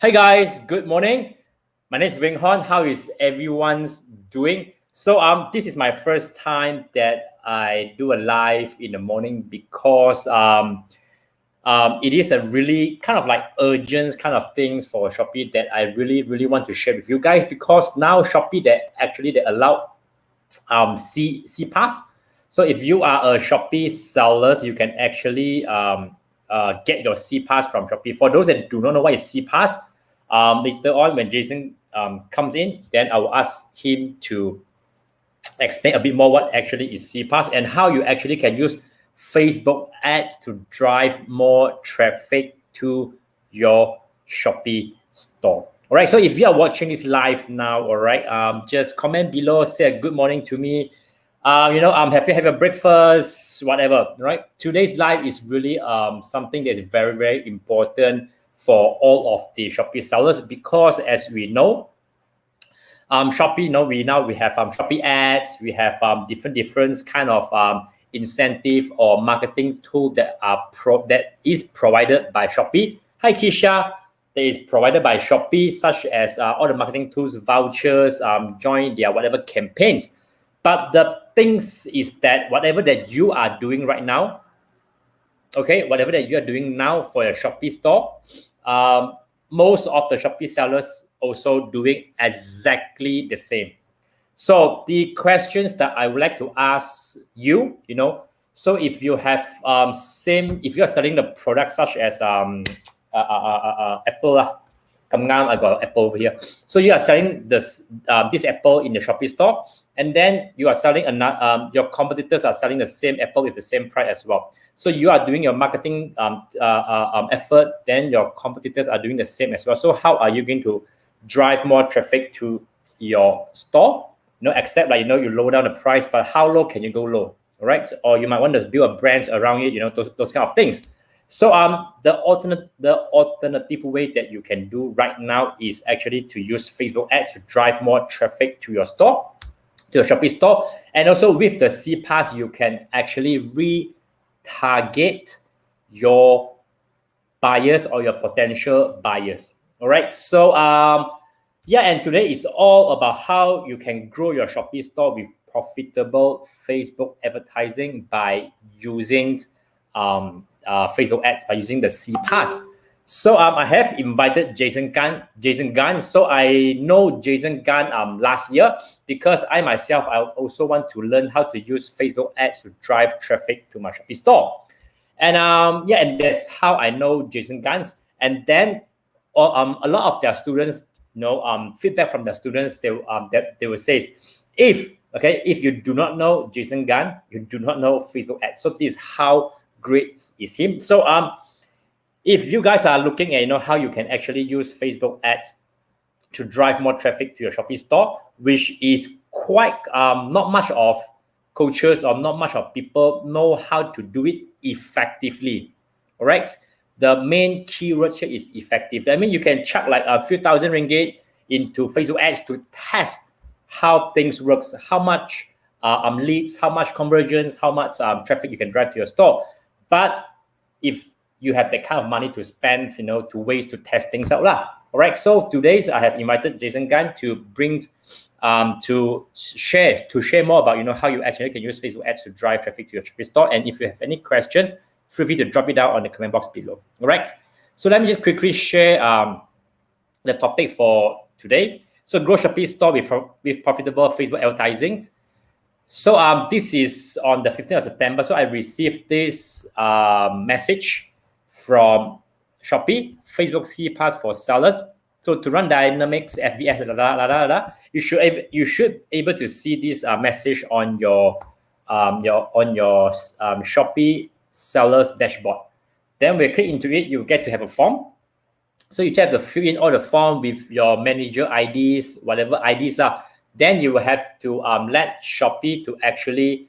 Hey guys, good morning. My name is Wing Hon. How is everyone's doing? So this is my first time that I do a live in the morning because it is a really kind of like urgent kind of things for Shopee that I really want to share with you guys, because now Shopee they allow C pass. So if you are a Shopee sellers, you can actually get your C pass from Shopee. For those that do not know what is C pass, later on when Jason comes in, then I will ask him to explain a bit more what actually is C pass and how you actually can use Facebook ads to drive more traffic to your Shopee store. All right, so if you are watching this live now, all right, just comment below, say a good morning to me. Have you had a breakfast, whatever, right? Today's live is really something that's very important for all of the Shopee sellers, because as we know, Shopee, we have Shopee ads, we have different kind of incentive or marketing tool that is provided by Shopee. Hi Kisha, that is provided by Shopee, such as all the marketing tools, vouchers, join their whatever campaigns. But the things is that whatever that you are doing right now, okay, whatever that you are doing now for your Shopee store, most of the Shopee sellers also doing exactly the same. So the questions that I would like to ask you, so if you have if you are selling the product such as Apple, I got Apple over here. So you are selling this Apple in the Shopee store, and then you are selling another. Your competitors are selling the same Apple with the same price as well. So you are doing your marketing effort, then your competitors are doing the same as well. So how are you going to drive more traffic to your store? Except like you lower down the price, but how low can you go low? All right, or you might want to build a brand around it. Those kind of things. So the alternative way that you can do right now is actually to use Facebook ads to drive more traffic to your store, to your Shopee store, and also with the C Pass, you can actually retarget your buyers or your potential buyers. All right, so and today is all about how you can grow your Shopee store with profitable Facebook advertising by using Facebook ads, by using the C Pass. So I have invited Jason Gan. So I know Jason Gan last year, because I myself, I also want to learn how to use Facebook ads to drive traffic to my Shopee store. And and that's how I know Jason Gans. And then a lot of their students, feedback from the students, they will say, if you do not know Jason Gunn, you do not know Facebook ads. So this is how great is him. So if you guys are looking at how you can actually use Facebook ads to drive more traffic to your Shopee store, which is quite not much of coaches or not much of people know how to do it effectively. All right, the main keywords here is effective. I mean, you can chuck like a few thousand ringgit into Facebook ads to test how things works, how much leads, how much conversions, how much traffic you can drive to your store. But if you have that kind of money to spend, to ways to test things out lah. All right, so today I have invited Jason Gan to bring to share more about how you actually can use Facebook ads to drive traffic to your Shopee store. And if you have any questions, feel free to drop it down on the comment box below. All right, so let me just quickly share the topic for today. So grow Shopee store with profitable Facebook advertising. So this is on the 15th of September. So I received this message from Shopee, Facebook C Pass for sellers. So to run dynamics, FBS, you should able to see this message on your Shopee sellers dashboard. Then we click into it, you get to have a form. So you have to fill in all the form with your manager IDs, whatever IDs lah. Then you will have to let Shopee to actually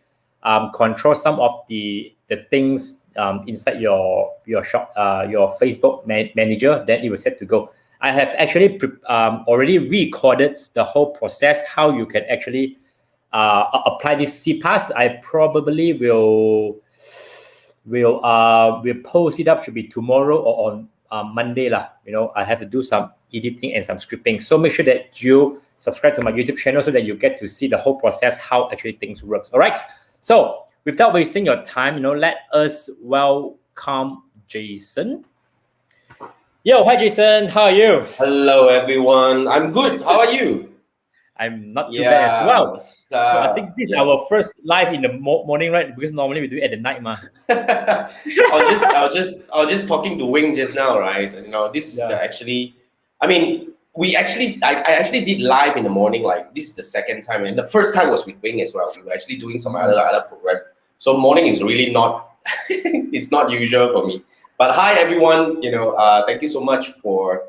control some of the things inside your Facebook manager. Then it will set to go. I have actually already recorded the whole process, how you can actually apply this C Pass. I probably will post it up, should be tomorrow or Monday lah. I have to do some editing and some scripting. So make sure that you subscribe to my YouTube channel so that you get to see the whole process, how actually things works. All right. So without wasting your time, let us welcome Jason. Yo, hi Jason. How are you? Hello everyone. I'm good. How are you? I'm not too bad as well. So I think this is Yeah. our first live in the morning, right? Because normally we do it at the night, ma. I was just talking to Wing just now, right? This is Yeah. actually, I mean, I actually did live in the morning. Like this is the second time, and the first time was with Wing as well. We were actually doing some other program. So morning is really not, it's not usual for me. But hi everyone. Thank you so much for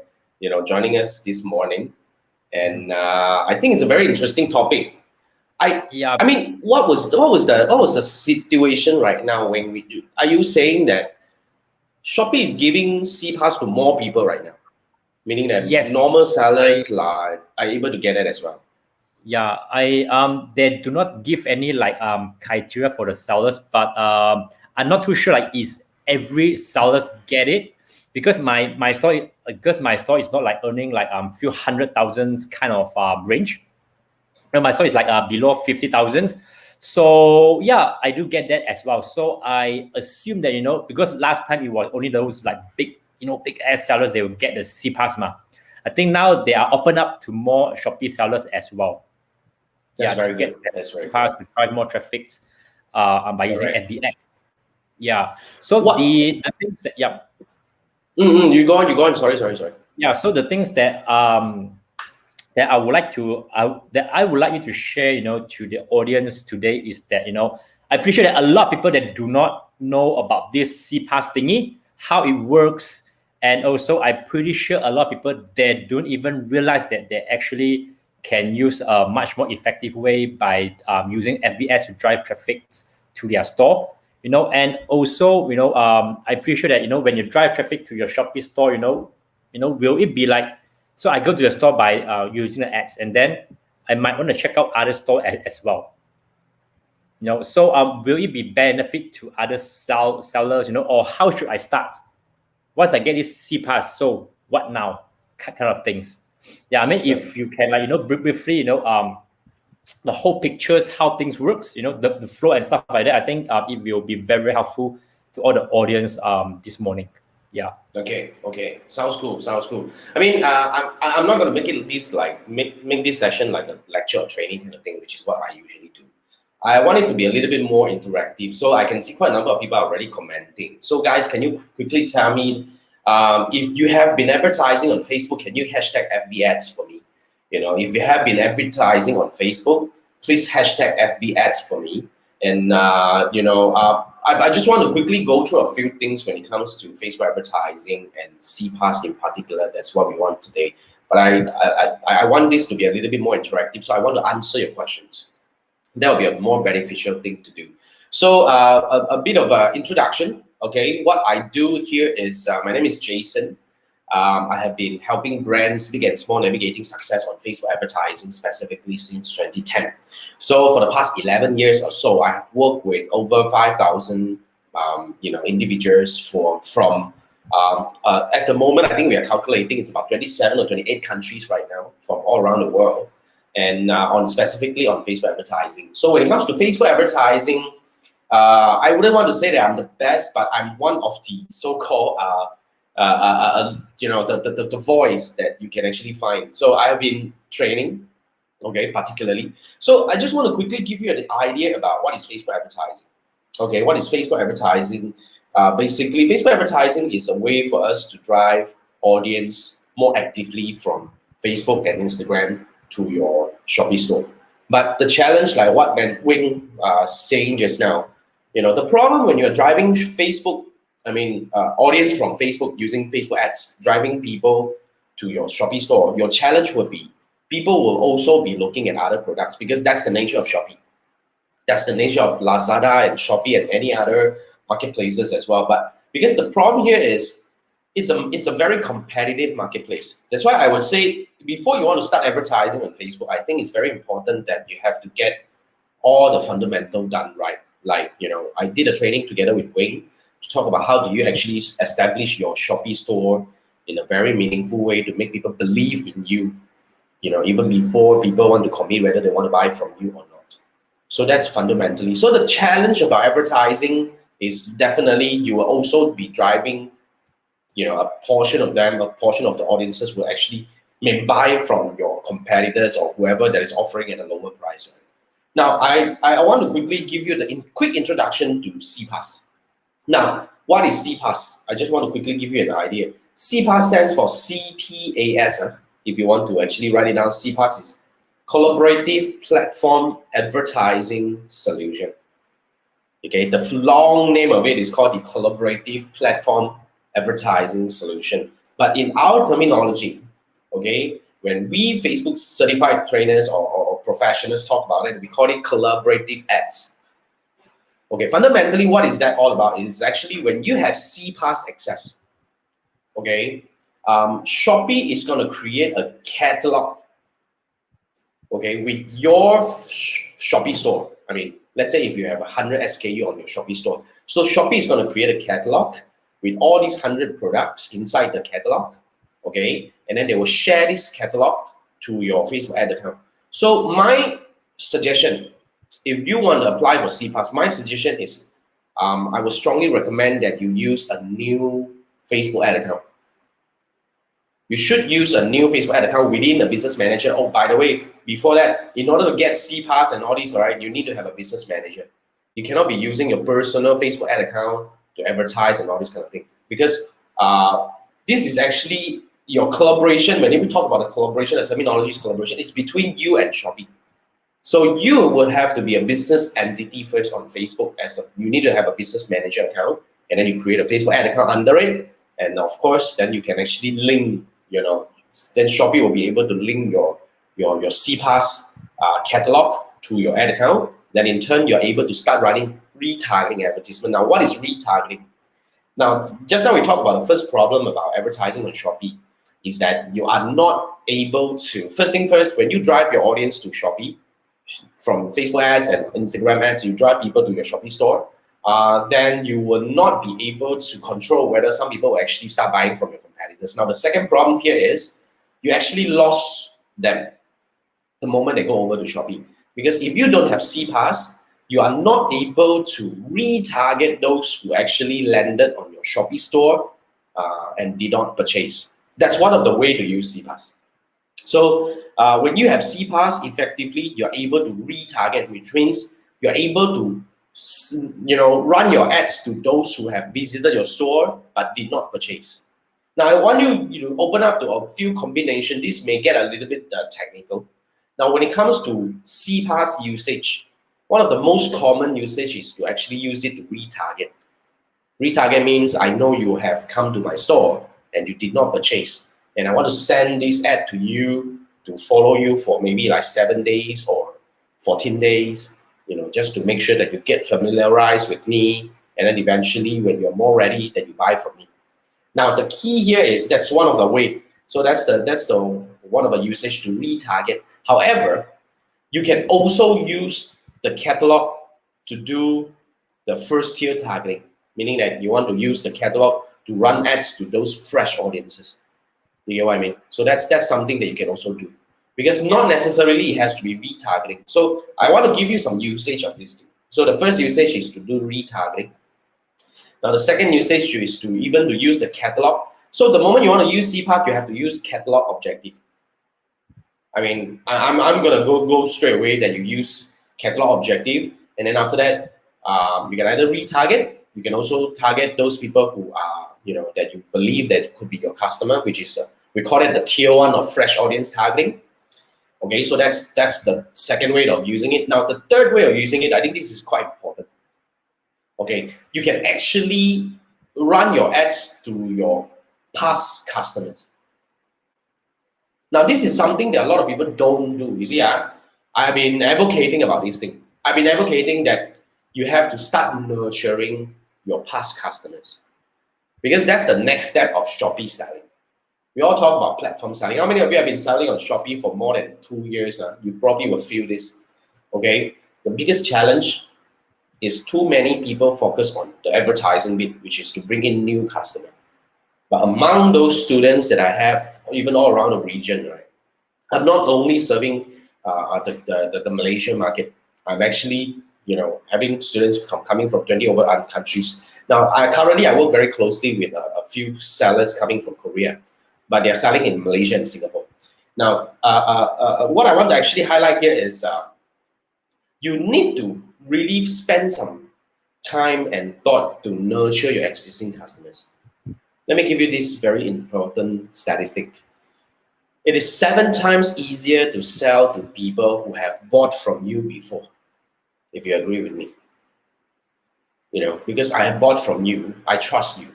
joining us this morning. And I think it's a very interesting topic. Yeah. I mean, what was the situation right now when we do? Are you saying that Shopee is giving C-Pass to more people right now, meaning that Yes. normal sellers are able to get it as well? Yeah, they do not give any criteria for the sellers, but I'm not too sure is every sellers get it, because my store is not earning few hundred thousands kind of range. And my store is below 50,000. So yeah, I do get that as well. So I assume that because last time it was only those big big ass sellers, they will get the C pass ma. I think now they are open up to more Shopee sellers as well. That's very To get good. That's very pass good. to drive more traffic by using Correct. FBX. Yeah. So What? the things that You go on. You go on. Sorry. yeah. So the things that that I would like you to share, to the audience today is that I appreciate that a lot of people that do not know about this CPass thingy, how it works, and also I'm pretty sure a lot of people that don't even realize that they actually can use a much more effective way by using FBS to drive traffic to their store. And also I appreciate that when you drive traffic to your Shopee store, will it be so I go to the store by using the ads, and then I might want to check out other store as well. So will it be benefit to other sellers? Or how should I start? Once I get this C pass, so what now? Kind of things. Yeah, I mean, if you can briefly, the whole pictures how things works, the flow and stuff like that. I think it will be very, very helpful to all the audience this morning. Yeah. Okay. Sounds cool. I mean, I'm not gonna make it this make this session like a lecture or training kind of thing, which is what I usually do. I want it to be a little bit more interactive, so I can see quite a number of people are already commenting. So guys, can you quickly tell me if you have been advertising on Facebook? Can you hashtag FB ads for me? If you have been advertising on Facebook, please hashtag FB ads for me. And I just want to quickly go through a few things when it comes to Facebook advertising and CPass in particular. That's what we want today. But I want this to be a little bit more interactive, so I want to answer your questions. That will be a more beneficial thing to do. So a bit of an introduction. Okay, what I do here is my name is Jason. I have been helping brands, big and small, navigating success on Facebook advertising specifically since 2010. So for the past 11 years or so, I have worked with over 5,000 individuals from at the moment, I think we are calculating it's about 27 or 28 countries right now from all around the world, and specifically on Facebook advertising. So when it comes to Facebook advertising, I wouldn't want to say that I'm the best, but I'm one of the so-called the voice that you can actually find. So I have been training, okay, particularly. So I just want to quickly give you an idea about what is Facebook advertising. Okay, what is Facebook advertising? Basically, Facebook advertising is a way for us to drive audience more actively from Facebook and Instagram to your Shopee store. But the challenge, like what Wing saying just now, the problem when you're driving Facebook, audience from Facebook using Facebook ads, driving people to your Shopee store, your challenge would be people will also be looking at other products because that's the nature of Shopee. That's the nature of Lazada and Shopee and any other marketplaces as well. But because the problem here is it's a very competitive marketplace. That's why I would say before you want to start advertising on Facebook, I think it's very important that you have to get all the fundamental done right. Like, I did a training together with Wayne to talk about how do you actually establish your Shopee store, in a very meaningful way to make people believe in you, even before people want to commit whether they want to buy from you or not. So that's fundamentally. So the challenge about advertising is definitely you will also be driving, a portion of them, a portion of the audiences will actually may buy from your competitors or whoever that is offering at a lower price. Right? Now, I want to quickly give you the quick introduction to CPAS. Now, what is CPAS? I just want to quickly give you an idea. CPAS stands for CPAS. If you want to actually write it down, CPAS is Collaborative Platform Advertising Solution. Okay, the long name of it is called the Collaborative Platform Advertising Solution. But in our terminology, okay, when we Facebook certified trainers or professionals talk about it, we call it collaborative ads. Okay, fundamentally, what is that all about? It's actually when you have CPAS access. Okay, Shopee is going to create a catalog. Okay, with your Shopee store. I mean, let's say if you have 100 SKU on your Shopee store, so Shopee is going to create a catalog with all these 100 products inside the catalog. Okay, and then they will share this catalog to your Facebook ad account. So my suggestion, if you want to apply for CPAS, my suggestion is I would strongly recommend that you use a new Facebook ad account. You should use a new Facebook ad account within the business manager. Oh, by the way, before that, in order to get CPAS and all these, right, you need to have a business manager. You cannot be using your personal Facebook ad account to advertise and all this kind of thing, because this is actually your collaboration. When we talk about the collaboration, the terminology is collaboration. It's between you and Shopee. So you will have to be a business entity first on Facebook. You need to have a business manager account, and then you create a Facebook ad account under it, and of course, then you can actually link. Then Shopee will be able to link your CPAS catalog to your ad account. Then in turn, you're able to start running retargeting advertisement. Now, what is retargeting? Now, just now we talked about the first problem about advertising on Shopee is that you are not able to, first thing first, when you drive your audience to Shopee, from Facebook ads and Instagram ads, you drive people to your Shopee store, then you will not be able to control whether some people will actually start buying from your competitors. Now, the second problem here is you actually lost them the moment they go over to Shopee. Because if you don't have CPAS, you are not able to retarget those who actually landed on your Shopee store and did not purchase. That's one of the ways to use CPAS. So when you have CPAS, effectively, you're able to retarget, which means you're able to run your ads to those who have visited your store but did not purchase. Now, I want you to open up to a few combinations. This may get a little bit technical. Now, when it comes to CPAS usage, one of the most common usage is to actually use it to retarget. Retarget means I know you have come to my store and you did not purchase, and I want to send this ad to you to follow you for maybe like 7 days or 14 days, just to make sure that you get familiarized with me, and then eventually when you're more ready, that you buy from me. Now, the key here is that's one of the way. So that's the one of the usage to retarget. However, you can also use the catalog to do the first tier targeting, meaning that you want to use the catalog to run ads to those fresh audiences. You get what I mean? So that's something that you can also do, because not necessarily it has to be retargeting. So I want to give you some usage of this thing. So the first usage is to do retargeting. Now the second usage is to use the catalog. So the moment you want to use CPAS, you have to use catalog objective. I mean, I'm gonna go straight away that you use catalog objective, and then after that, you can either retarget. You can also target those people who are, that you believe that could be your customer, which is we call it the tier 1 of fresh audience targeting. Okay, so that's the second way of using it. Now the third way of using it, I think this is quite important. Okay, you can actually run your ads to your past customers. Now, this is something that a lot of people don't do. You see, I've been advocating about this thing. I've been advocating that you have to start nurturing your past customers, because that's the next step of Shopee selling. We all talk about platform selling. How many of you have been selling on Shopee for more than 2 years? You probably will feel this. Okay, the biggest challenge is too many people focus on the advertising bit, which is to bring in new customers. But among those students that I have, even all around the region, right, I'm not only serving the Malaysian market. I'm actually, having students coming from 20 over other countries. Now, currently I work very closely with a few sellers coming from Korea, but they're selling in Malaysia and Singapore. Now, what I want to actually highlight here is you need to really spend some time and thought to nurture your existing customers. Let me give you this very important statistic. It is 7 times easier to sell to people who have bought from you before, if you agree with me. Because I have bought from you, I trust you.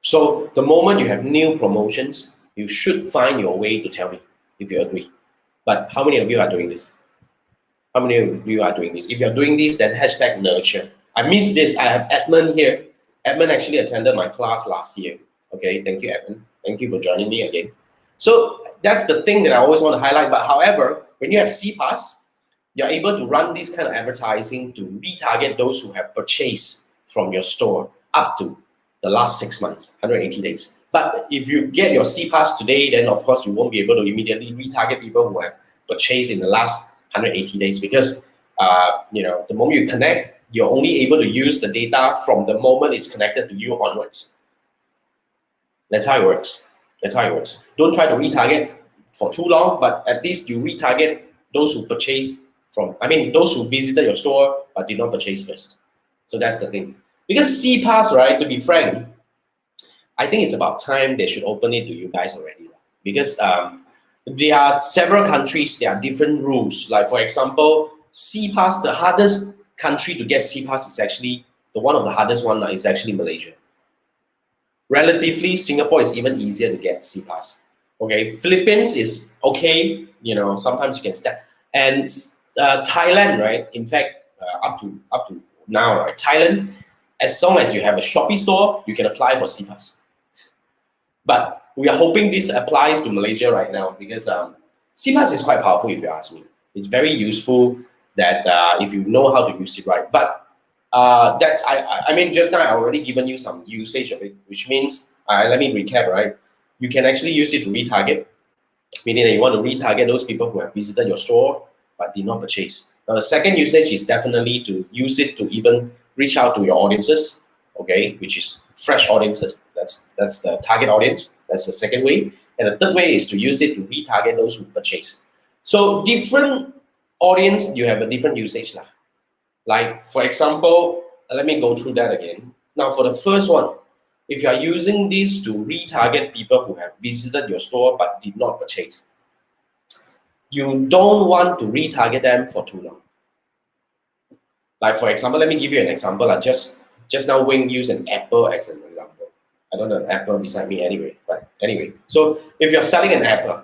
So the moment you have new promotions, you should find your way to tell me if you agree. But how many of you are doing this? How many of you are doing this? If you're doing this, then hashtag nurture. I miss this. I have Edmund here. Edmund actually attended my class last year. Okay, thank you, Edmund. Thank you for joining me again. So that's the thing that I always want to highlight. But however, when you have CPass, you're able to run this kind of advertising to retarget those who have purchased from your store up to the last 6 months, 180 days. But if you get your CPass today, then of course you won't be able to immediately retarget people who have purchased in the last 180 days because the moment you connect, you're only able to use the data from the moment it's connected to you onwards. That's how it works. That's how it works. Don't try to retarget for too long, but at least you retarget those who purchase those who visited your store but did not purchase first. So that's the thing. Because CPass, right, to be frank, I think it's about time they should open it to you guys already. Because there are several countries, there are different rules. Like for example, CPass, the hardest country to get CPass is actually, one of the hardest one is actually Malaysia. Relatively, Singapore is even easier to get CPass. Okay, Philippines is okay, sometimes you can step. And Thailand, right? In fact, up to now, right? Thailand, as long as you have a Shopee store, you can apply for CPass. But we are hoping this applies to Malaysia right now because CPass is quite powerful if you ask me. It's very useful that if you know how to use it right. But just now I already given you some usage of it, which means, let me recap, right? You can actually use it to retarget, meaning that you want to retarget those people who have visited your store but did not purchase. Now, the second usage is definitely to use it to even reach out to your audiences, okay, which is fresh audiences. That's the target audience. That's the second way. And the third way is to use it to retarget those who purchase. So different audience, you have a different usage. Like, for example, let me go through that again. Now, for the first one, if you are using this to retarget people who have visited your store but did not purchase, you don't want to retarget them for too long. Like, for example, let me give you an example. Just now, Wing used an apple as an example. I don't have an apple beside me anyway. But anyway, so if you're selling an apple,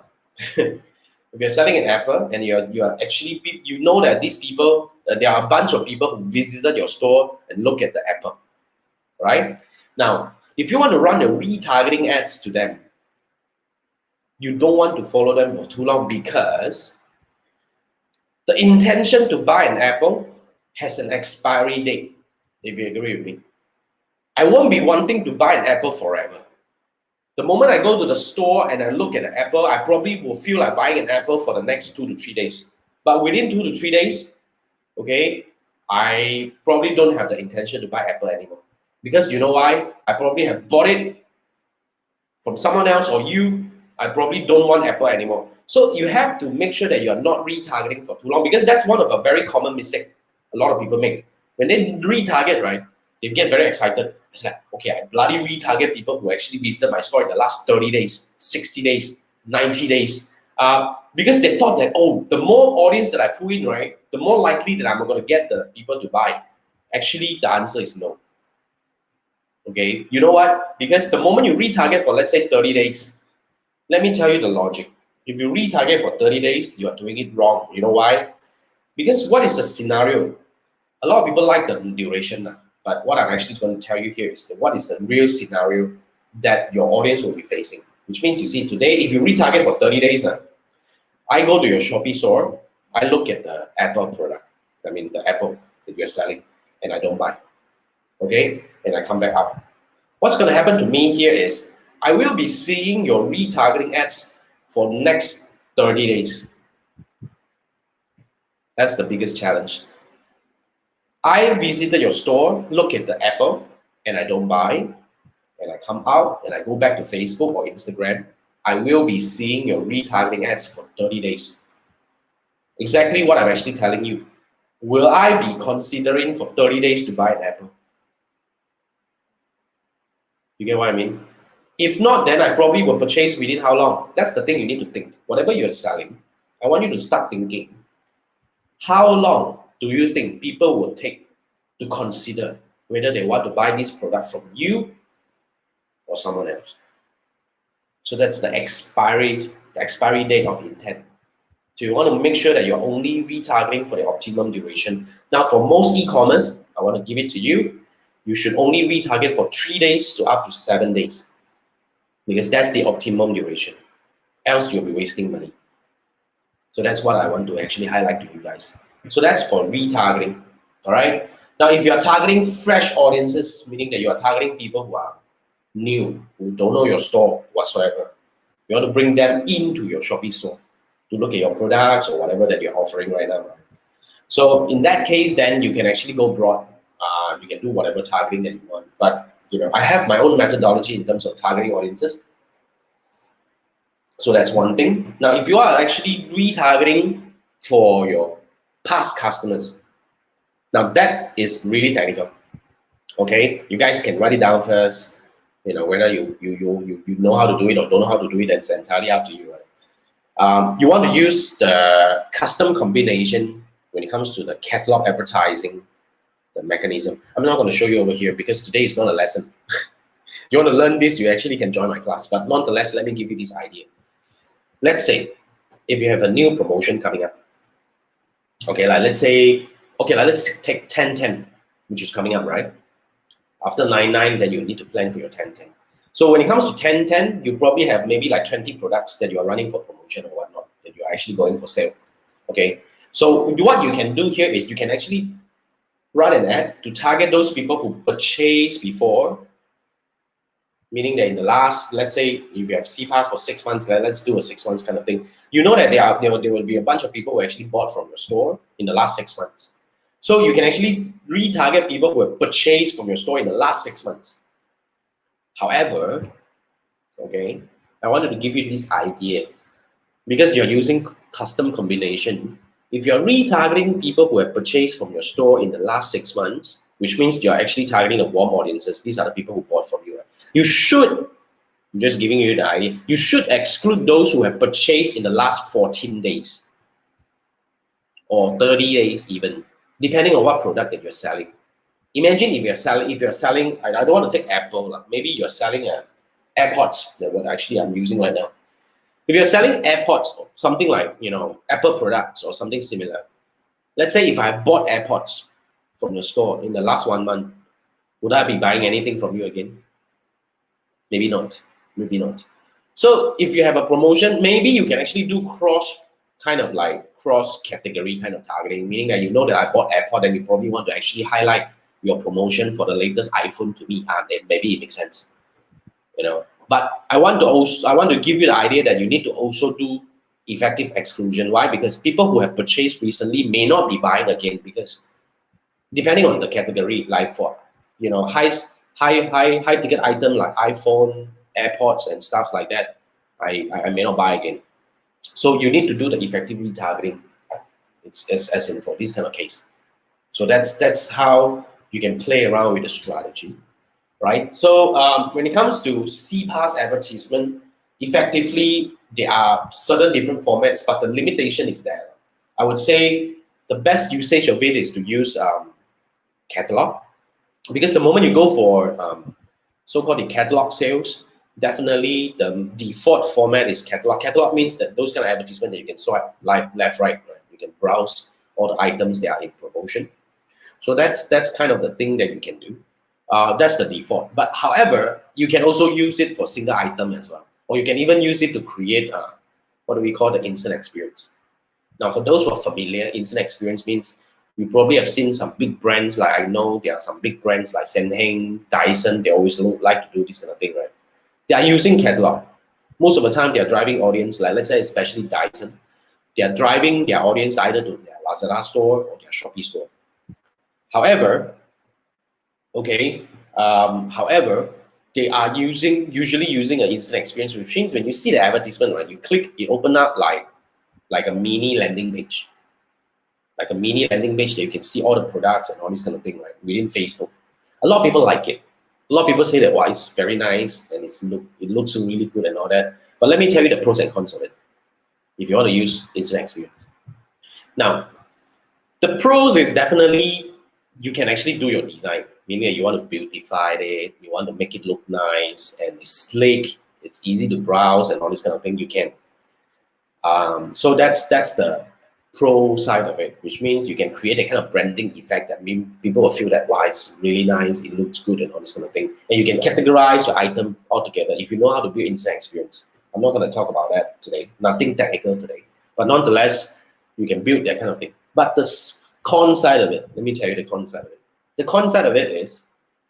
if you're selling an apple and you are actually, that these people, there are a bunch of people who visited your store and look at the apple, right? Now, if you want to run the retargeting ads to them, you don't want to follow them for too long because the intention to buy an apple has an expiry date, if you agree with me. I won't be wanting to buy an apple forever. The moment I go to the store and I look at an apple, I probably will feel like buying an apple for the next 2 to 3 days. But within 2 to 3 days, okay, I probably don't have the intention to buy apple anymore. Because you know why? I probably have bought it from someone else or you. I probably don't want apple anymore. So you have to make sure that you're not retargeting for too long because that's one of a very common mistake a lot of people make. When they retarget, right, they get very excited. It's like, okay, I bloody retarget people who actually visited my store in the last 30 days, 60 days, 90 days. Because they thought that, oh, the more audience that I pull in, right, the more likely that I'm going to get the people to buy. Actually, the answer is no. Okay, you know what? Because the moment you retarget for, let's say, 30 days, let me tell you the logic. If you retarget for 30 days, you are doing it wrong. You know why? Because what is the scenario? A lot of people like the duration, but what I'm actually going to tell you here is that what is the real scenario that your audience will be facing. Which means, you see, today, if you retarget for 30 days, I go to your Shopee store, I look at the Apple product, the Apple that you're selling, and I don't buy. Okay? And I come back up. What's going to happen to me here is I will be seeing your retargeting ads for next 30 days. That's the biggest challenge. I visited your store, look at the apple, and I don't buy, and I come out and I go back to Facebook or Instagram, I will be seeing your retargeting ads for 30 days. Exactly what I'm actually telling you. Will I be considering for 30 days to buy an apple? You get what I mean? If not, then I probably will purchase within how long? That's the thing you need to think. Whatever you're selling, I want you to start thinking. How long do you think people will take to consider whether they want to buy this product from you or someone else? So that's the expiry date of intent. So you want to make sure that you're only retargeting for the optimum duration. Now, for most e-commerce, I want to give it to you. You should only retarget for 3 days to up to 7 days, because that's the optimum duration. Else you'll be wasting money. So that's what I want to actually highlight to you guys. So that's for retargeting. All right. Now, if you are targeting fresh audiences, meaning that you are targeting people who are new, who don't know your store whatsoever, you want to bring them into your Shopee store to look at your products or whatever that you're offering right now. So in that case, then you can actually go broad. You can do whatever targeting that you want. But I have my own methodology in terms of targeting audiences. So that's one thing. Now, if you are actually retargeting for your past customers, now that is really technical. Okay, you guys can write it down first. Whether you know how to do it or don't know how to do it, that's entirely up to you. Right? You want to use the custom combination when it comes to the catalog advertising, the mechanism. I'm not going to show you over here because today is not a lesson. You want to learn this, you actually can join my class. But nonetheless, let me give you this idea. Let's say if you have a new promotion coming up. Okay, let's take 10-10, which is coming up, right? After 9-9, then you need to plan for your 10-10. So when it comes to 10-10, you probably have maybe like 20 products that you are running for promotion or whatnot, that you're actually going for sale. Okay, so what you can do here is you can actually run an ad to target those people who purchased before, meaning that in the last, let's say if you have CPAS for 6 months, let's do a 6 months kind of thing. You know that there will be a bunch of people who actually bought from your store in the last 6 months. So you can actually retarget people who have purchased from your store in the last 6 months. However, okay, I wanted to give you this idea because you're using custom combination. If you're retargeting people who have purchased from your store in the last 6 months, which means you're actually targeting the warm audiences, these are the people who bought from you. Right? You should, I'm just giving you the idea, you should exclude those who have purchased in the last 14 days or 30 days even, depending on what product that you're selling. Imagine if you're selling, I don't want to take Apple, maybe you're selling AirPods, that what actually I'm using right now. If you're selling AirPods, something like, Apple products or something similar, let's say if I bought AirPods from the store in the last 1 month, would I be buying anything from you again? Maybe not, maybe not. So if you have a promotion, maybe you can actually do cross category kind of targeting, meaning that you know that I bought AirPod and you probably want to actually highlight your promotion for the latest iPhone to me, and then maybe it makes sense. But I want to give you the idea that you need to also do effective exclusion. Why? Because people who have purchased recently may not be buying again, because depending on the category, like for high ticket item like iPhone, AirPods and stuff like that, I may not buy again. So you need to do the effective retargeting. It's as in for this kind of case. So that's how you can play around with the strategy, right? So when it comes to CPAS advertisement, effectively there are certain different formats, but the limitation is there. I would say the best usage of it is to use catalog, because the moment you go for so-called the catalog sales, definitely the default format is catalog. Catalog means that those kind of advertisement that you can swipe left, right. You can browse all the items that are in promotion. So that's kind of the thing that you can do. That's the default. But however, you can also use it for single item as well, or you can even use it to create what do we call the instant experience. Now, for those who are familiar, instant experience means you probably have seen some big brands. Like I know there are some big brands like Senheng, Dyson. They always like to do this kind of thing, right? They are using catalog. Most of the time, they are driving audience, like let's say especially Dyson, they are driving their audience either to their Lazada store or their Shopee store. However, okay, however, they are usually using an instant experience, which means when you see the advertisement, right, you click, it open up like a mini landing page. Like a mini landing page that you can see all the products and all this kind of thing, right, within Facebook. A lot of people like it. A lot of people say that, wow, it's very nice and it looks really good and all that. But let me tell you the pros and cons of it if you want to use instant experience. Now, the pros is definitely you can actually do your design, meaning you want to beautify it, you want to make it look nice and it's slick, it's easy to browse and all this kind of thing, you can. So that's the pro side of it, which means you can create a kind of branding effect that people will feel that, wow, it's really nice, it looks good and all this kind of thing. And you can categorize your item altogether if you know how to build instant experience. I'm not going to talk about that today, nothing technical today, but nonetheless, you can build that kind of thing. But the con side of it, let me tell you the con side of it. The con side of it is,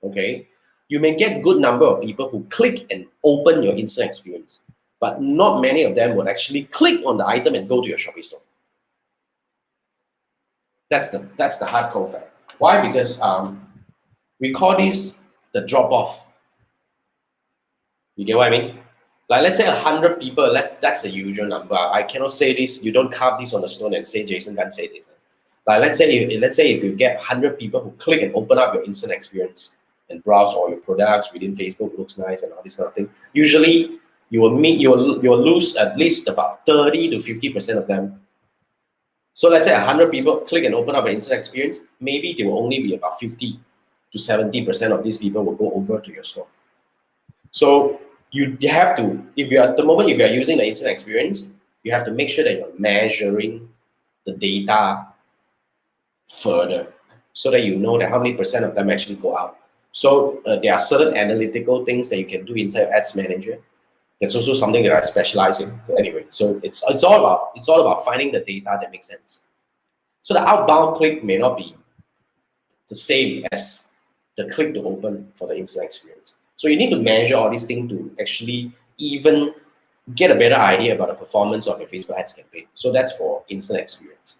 okay, you may get good number of people who click and open your instant experience, but not many of them would actually click on the item and go to your Shopee store. That's the hardcore fact. Why? Because we call this the drop-off. You get what I mean? Like let's say 100 people, that's the usual number. I cannot say this, you don't carve this on the stone and say Jason can't say this. Like let's say if you get 100 people who click and open up your instant experience and browse all your products within Facebook, looks nice and all this kind of thing, usually you will lose at least about 30 to 50% of them. So let's say 100 people click and open up an instant experience, maybe there will only be about 50 to 70% of these people will go over to your store. So you have to, if you're using the instant experience, you have to make sure that you're measuring the data further so that you know that how many percent of them actually go out. So there are certain analytical things that you can do inside Ads Manager. That's also something that I specialize in. Anyway, so it's all about finding the data that makes sense. So the outbound click may not be the same as the click to open for the instant experience. So you need to measure all these things to actually even get a better idea about the performance of your Facebook ads campaign. So that's for instant experience.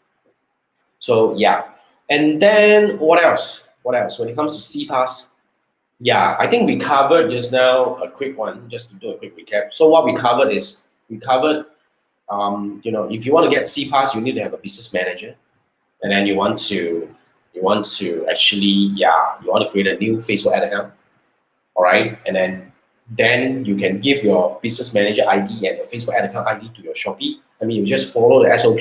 So yeah, and then what else? What else? When it comes to CPAS, yeah, I think we covered just now a quick one, just to do a quick recap. So what we covered is, you know, if you want to get CPAS, you need to have a business manager, and then you want to actually, yeah, you want to create a new Facebook ad account, all right, and then you can give your business manager ID and your Facebook ad account ID to your Shopee. I mean, you just follow the SOP.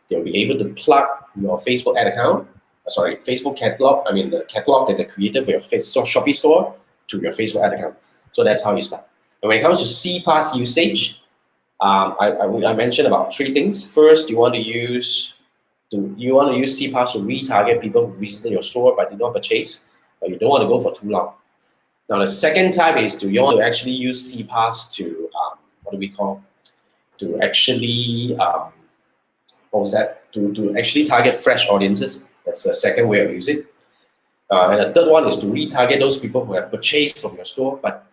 They'll be able to plug your Facebook ad account, Facebook catalog, I mean the catalog that they created for your Shopee store to your Facebook ad account. So that's how you start. And when it comes to CPAS usage, I mentioned about 3 things. First, you want to use CPAS to retarget people who visited your store but did not purchase, but you don't want to go for too long. Now the second type is you want to actually use CPAS to to actually to actually target fresh audiences. That's the second way of using it. And the third one is to retarget those people who have purchased from your store but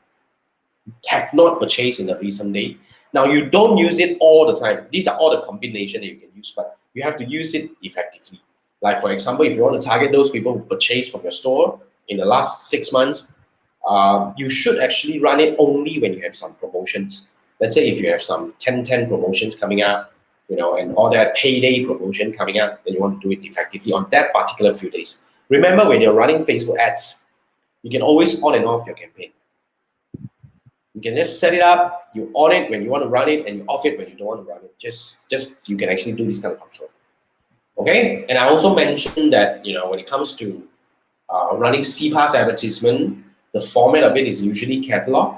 have not purchased in the recent day. Now you don't use it all the time. These are all the combination that you can use, but you have to use it effectively. Like for example, if you want to target those people who purchased from your store in the last 6 months, you should actually run it only when you have some promotions. Let's say if you have some 10/10 promotions coming up, you know, and all that payday promotion coming up, then you want to do it effectively on that particular few days. Remember, when you're running Facebook ads, you can always on and off your campaign. You can just set it up, you on it when you want to run it, and you off it when you don't want to run it. Just you can actually do this kind of control. Okay, and I also mentioned that, you know, when it comes to running CPAS advertisement, the format of it is usually catalog.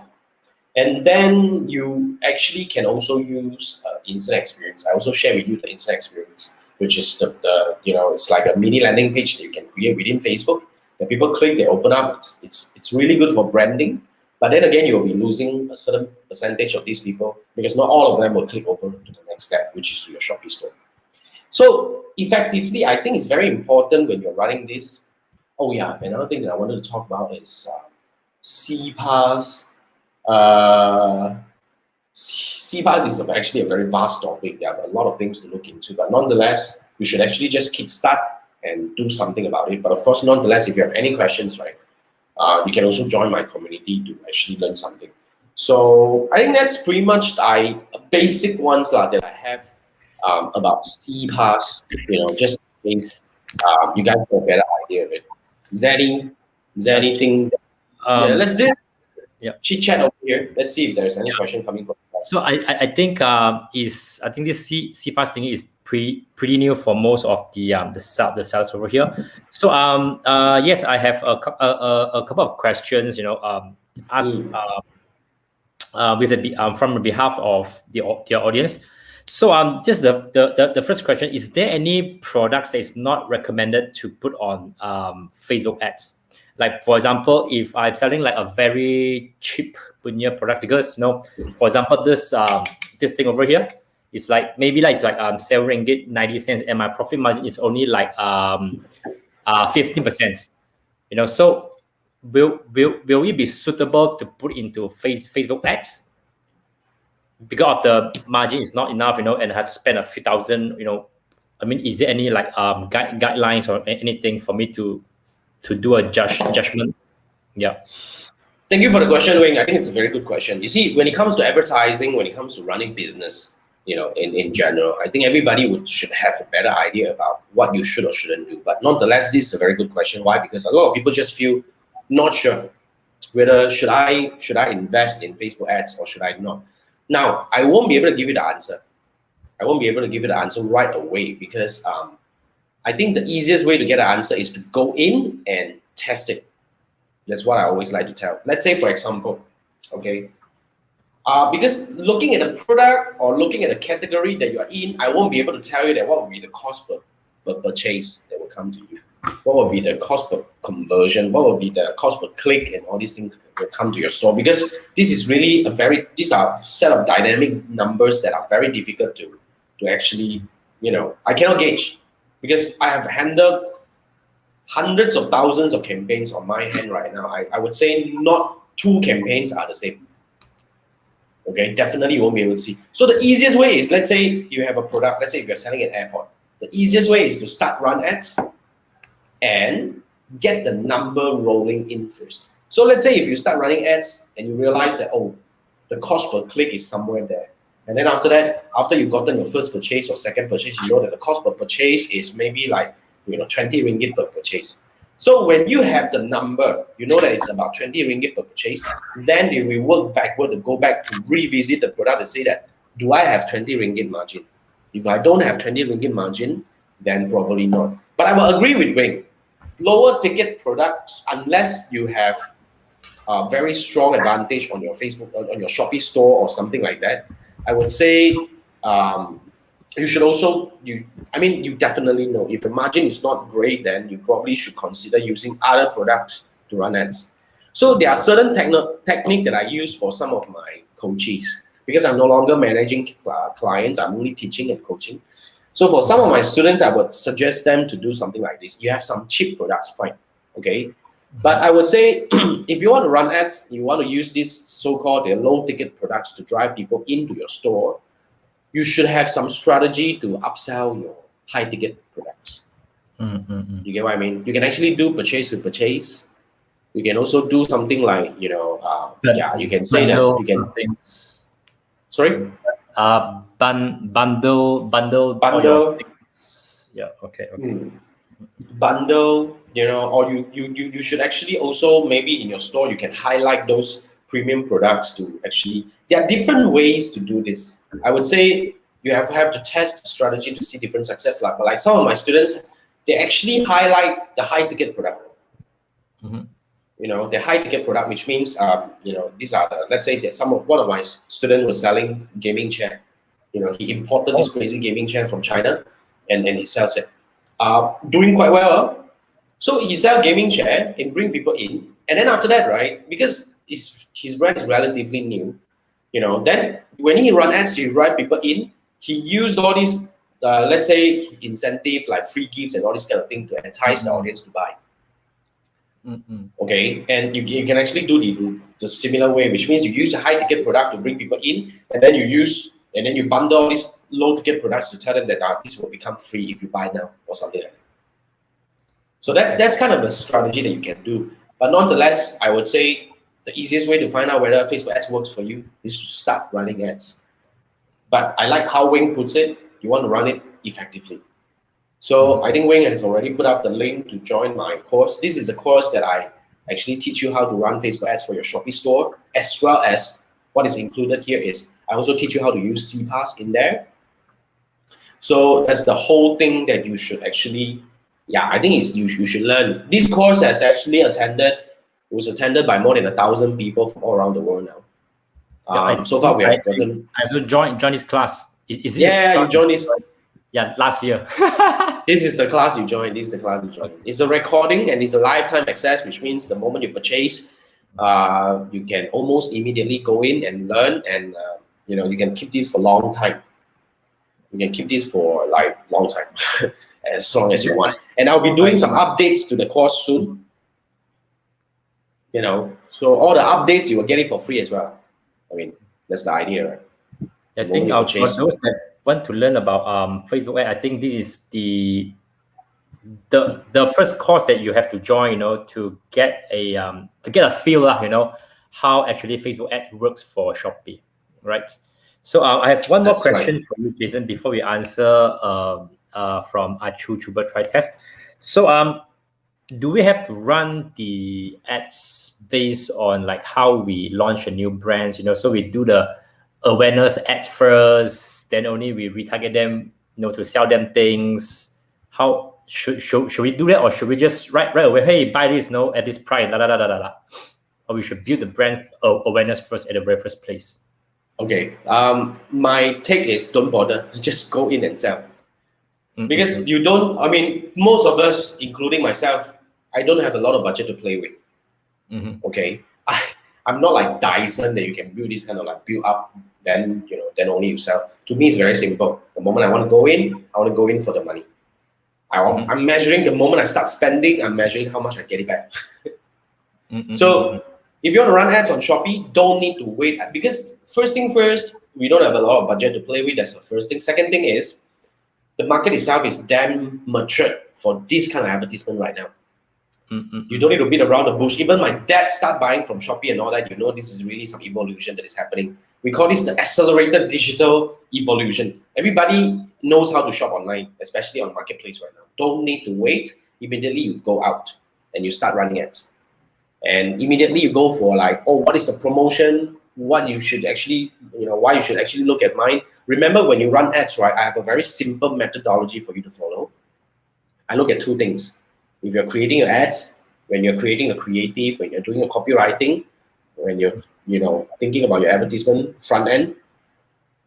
And then you actually can also use instant experience. I also share with you the instant experience, which is the you know, it's like a mini landing page that you can create within Facebook. That people click, they open up. It's really good for branding. But then again, you'll be losing a certain percentage of these people because not all of them will click over to the next step, which is to your Shopee store. So effectively, I think it's very important when you're running this. Oh yeah, another thing that I wanted to talk about is CPAS CPaaS is actually a very vast topic. There are a lot of things to look into, but nonetheless, you should actually just kickstart and do something about it. But of course, nonetheless, if you have any questions, right, you can also join my community to actually learn something. So I think that's pretty much basic ones that I have about CPaaS. Just in case you guys have a better idea of it. Is there anything? Yeah, let's do chit chat over here. Let's see if there's any question coming from. So I think this CPaaS thing is pretty new for most of the sales over here. So yes, I have a couple of questions. Asked with from behalf of your audience. So just the first question: is there any products that is not recommended to put on Facebook ads? Like for example, if I'm selling like a very cheap punya product, because for example, this thing over here is like maybe like it's like 7 ringgit 90 cents, and my profit margin is only like 15%. So will it be suitable to put into Facebook ads? Because of the margin is not enough, and I have to spend a few thousand, I mean, is there any like guidelines or anything for me to do a judgment? Yeah. Thank you for the question, Wing. I think it's a very good question. You see, when it comes to advertising, when it comes to running business, in general, I think everybody should have a better idea about what you should or shouldn't do. But nonetheless, this is a very good question. Why? Because a lot of people just feel not sure whether should I invest in Facebook ads or should I not. Now, I won't be able to give you the answer. I won't be able to give you the answer right away because I think the easiest way to get an answer is to go in and test it. That's what I always like to tell. Let's say, for example, okay, because looking at the product or looking at the category that you are in, I won't be able to tell you that what will be the cost per purchase that will come to you. What will be the cost per conversion? What will be the cost per click? And all these things will come to your store, because this is really these are a set of dynamic numbers that are very difficult to actually, I cannot gauge, because I have handled hundreds of thousands of campaigns on my hand right now. I would say not 2 campaigns are the same. Okay, definitely you won't be able to see. So the easiest way is, let's say you have a product, let's say if you're selling an airport, the easiest way is to start run ads and get the number rolling in first. So let's say if you start running ads and you realize that, the cost per click is somewhere there. And then after that, after you've gotten your first purchase or second purchase, you know that the cost per purchase is maybe like 20 ringgit per purchase. So when you have the number, you know that it's about 20 ringgit per purchase, then you will work backward to go back to revisit the product and say that, do I have 20 ringgit margin? If I don't have 20 ringgit margin, then probably not. But I will agree with Wing. Lower ticket products, unless you have a very strong advantage on your Facebook, on your Shopee store or something like that, I would say you should also, you definitely know if the margin is not great, then you probably should consider using other products to run ads. So there are certain technique that I use for some of my coaches, because I'm no longer managing clients, I'm only teaching and coaching. So for some of my students, I would suggest them to do something like this. You have some cheap products, fine, okay? But I would say, if you want to run ads, you want to use these so-called low-ticket products to drive people into your store, you should have some strategy to upsell your high-ticket products. You get what I mean? You can actually do purchase to purchase. You can also do something like, you can say that you can. Things. Sorry? Bundle. Yeah. Okay. Bundle, or you should actually also, maybe in your store, you can highlight those premium products to actually, there are different ways to do this. I would say you have to test strategy to see different success. But like some of my students, they actually highlight the high ticket product. The high ticket product, which means, these are let's say that one of my students was selling gaming chair. He imported this crazy gaming chair from China, and he sells it. Doing quite well. So he sells gaming chair and bring people in. And then after that, right, because his brand is relatively new, then when he run ads to drive people in, he used all these, let's say, incentive like free gifts and all this kind of thing to entice the audience to buy. Okay, and you can actually do the similar way, which means you use a high ticket product to bring people in, and then you bundle all these low ticket products to tell them that this will become free if you buy now or something like that. So that's kind of a strategy that you can do. But nonetheless, I would say the easiest way to find out whether Facebook ads works for you is to start running ads. But I like how Wing puts it, you want to run it effectively. So I think Wing has already put up the link to join my course. This is a course that I actually teach you how to run Facebook ads for your Shopee store, as well as what is included here is I also teach you how to use CPAS in there. So that's the whole thing that you should actually, I think you should learn. This course was attended by more than 1,000 people from all around the world now. So far we have gotten. I also joined this class. Is it? Yeah, you joined this. Yeah, last year. This is the class you joined. It's a recording and it's a lifetime access, which means the moment you purchase, you can almost immediately go in and learn, and you can keep this for a long time. You can keep this for like long time, as long as you want. And I'll be doing some updates to the course soon. So all the updates you will get it for free as well. I mean, that's the idea, right? I think for those that want to learn about Facebook ad, I think this is the first course that you have to join, to get a feel of, how actually Facebook ad works for Shopee, right? So I have one more question for you, Jason, before we answer from Achu Chuba Try Test. So do we have to run the ads based on like how we launch a new brand? So we do the awareness ads first, then only we retarget them, to sell them things. How should we do that, or should we just right away, hey, buy this, at this price, or we should build the brand awareness first at the very first place? Okay, my take is don't bother, just go in and sell. Because you don't, most of us, including myself, I don't have a lot of budget to play with. Okay, I'm not like Dyson that you can build this kind of like build up, then only you sell. To me, it's very simple. The moment I want to go in, I want to go in for the money. I'm measuring the moment I start spending, I'm measuring how much I get it back. So if you want to run ads on Shopee, don't need to wait, because first thing first, we don't have a lot of budget to play with. That's the first thing. Second thing is, the market itself is damn matured for this kind of advertisement right now. You don't need to beat around the bush. Even my dad start buying from Shopee and all that, this is really some evolution that is happening. We call this the accelerated digital evolution. Everybody knows how to shop online, especially on marketplace right now. Don't need to wait. Immediately you go out and you start running ads. And immediately you go for like, what is the promotion? What you should actually, why you should actually look at mine. Remember, when you run ads, right, I have a very simple methodology for you to follow. I look at two things. If you're creating your ads, when you're creating a creative, when you're doing a copywriting, when you're, thinking about your advertisement front end,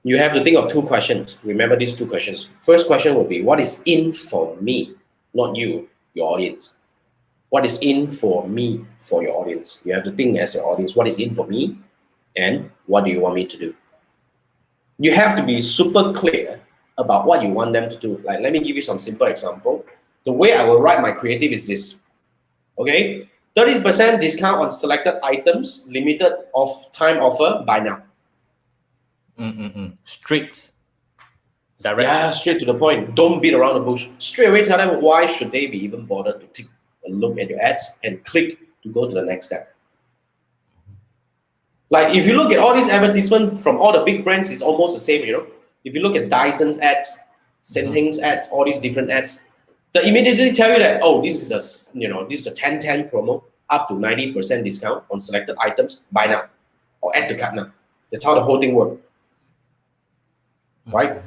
you have to think of two questions. Remember these two questions. First question will be, what is in for me? Not you, your audience. What is in for me, for your audience? You have to think as your audience, what is in for me? And what do you want me to do? You have to be super clear about what you want them to do. Like, let me give you some simple example. The way I will write my creative is this. Okay, 30% discount on selected items, limited time offer, buy now. Straight. Direct. Yeah, straight to the point. Don't beat around the bush. Straight away tell them why should they be even bothered to take a look at your ads and click to go to the next step. Like, if you look at all these advertisements from all the big brands, it's almost the same, If you look at Dyson's ads, Senheng's ads, all these different ads, they immediately tell you that, this is a 10/10 promo, up to 90% discount on selected items, buy now, or add to cart now. That's how the whole thing works, right?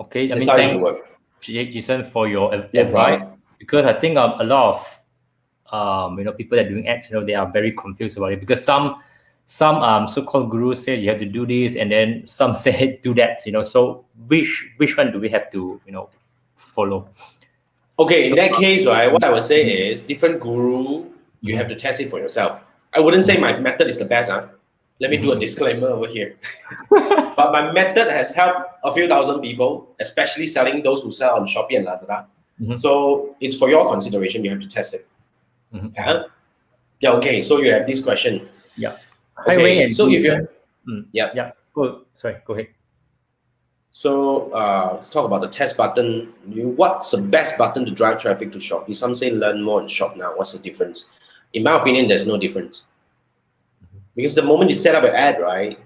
Okay, that's how it should work. Jason, for your advice, because I think a lot of people that are doing ads, they are very confused about it, because some so-called gurus say you have to do this, and then some say do that. So which one do we have to follow? Okay, in that case, right, what I would say is different guru. You have to test it for yourself. I wouldn't say my method is the best. Let me do a disclaimer over here. But my method has helped a few thousand people, especially those who sell on Shopee and Lazada. So it's for your consideration. You have to test it. Yeah. Yeah. Okay. So you have this question. Yeah. Okay. Hi, Wayne and So if Jason. you yeah. Yeah. Go. Sorry. Go ahead. So let's talk about the test button. What's the best button to drive traffic to Shopee? Some say learn more and shop now. What's the difference? In my opinion, there's no difference. Because the moment you set up an ad, right,